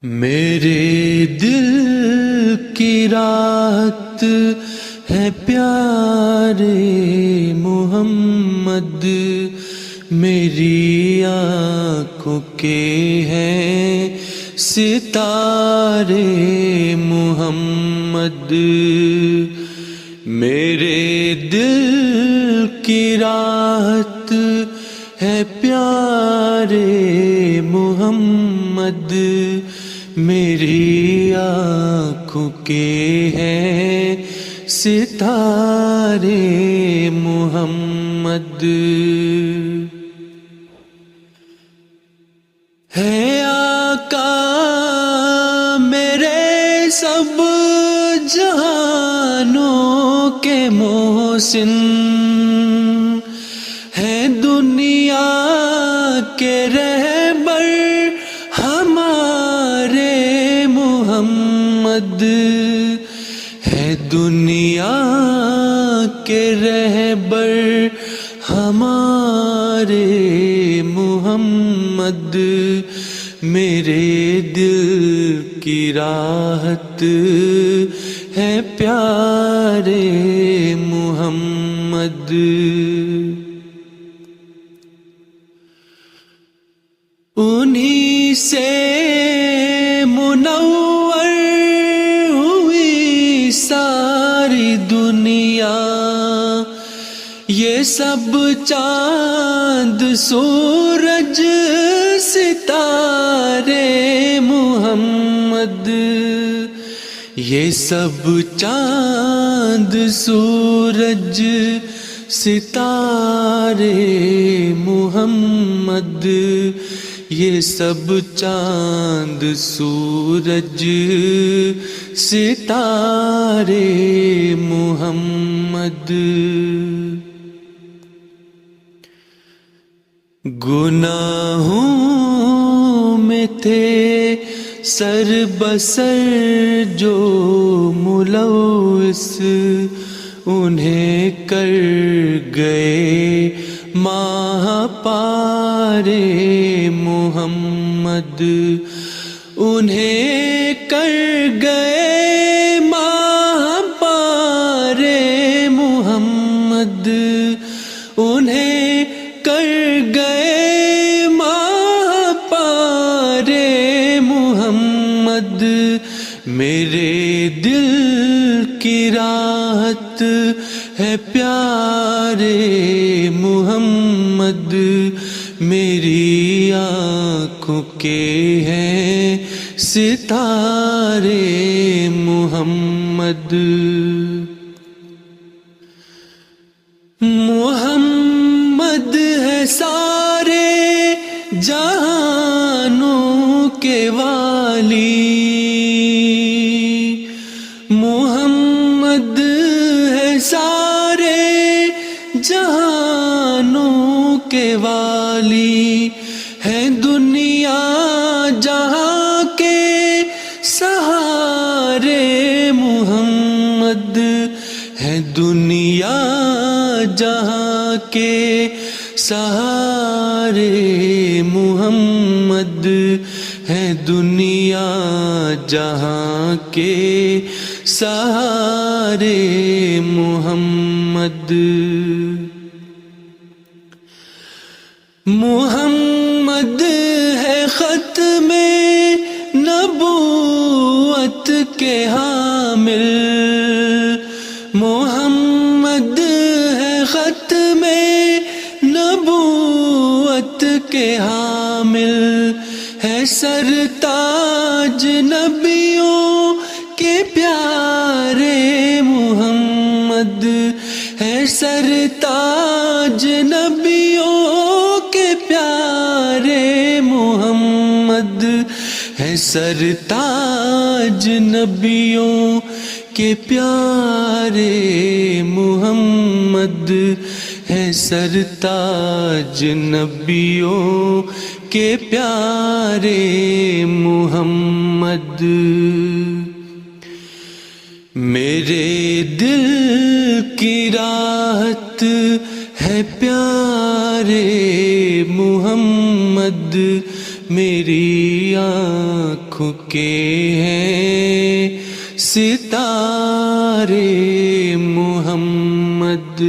میرے دل کی راحت ہے پیارے محمد، میری آنکھوں کے ہیں ستارے محمد، میرے دل کی راحت ہے پیارے محمد، میری آنکھوں کے ہیں ستارے محمد، ہے آقا میرے سب جہانوں کے محسن، ہے دنیا کے رہبر ہمارے محمد، ہے دنیا کے رہبر ہمارے محمد، میرے دل کی راحت ہے پیارے محمد، انہی سے منور ہوئی ساری دنیا، یہ سب چاند سورج ستارے محمد، یہ سب چاند سورج ستارے محمد، یہ سب چاند سورج ستارے محمد، گناہوں میں تھے سر بسر جو ملوث، انہیں کر گئے ماہ پارے محمد، انہیں کر گئے ماہ پارے محمد، انہیں کر گئے ماہ پارے محمد، میرے دل کی راحت ہے پیارے محمد، میری آنکھوں کے ہیں ستارے محمد، محمد ہے سارے جہانوں کے والی، محمد ہے سارے جہانوں کے والی، ہے دنیا جہاں کے سہارے محمد، ہے دنیا جہاں کے سہارے محمد، ہے دنیا جہاں کے سہارے محمد، محمد ہے ختم نبوت کے حامل، محمد ہے ختم نبوت کے حامل، ہے سرتاج نبیوں کے پیارے محمد، ہے سرتاج نبیوں کے پیارے محمد، ہے سرتاج نبیوں کے پیارے محمد، ہے سرتاج نبیوں کے پیارے محمد، میرے دل کی راحت ہے پیارے محمد، میری آنکھوں کے ہیں ستارے محمد.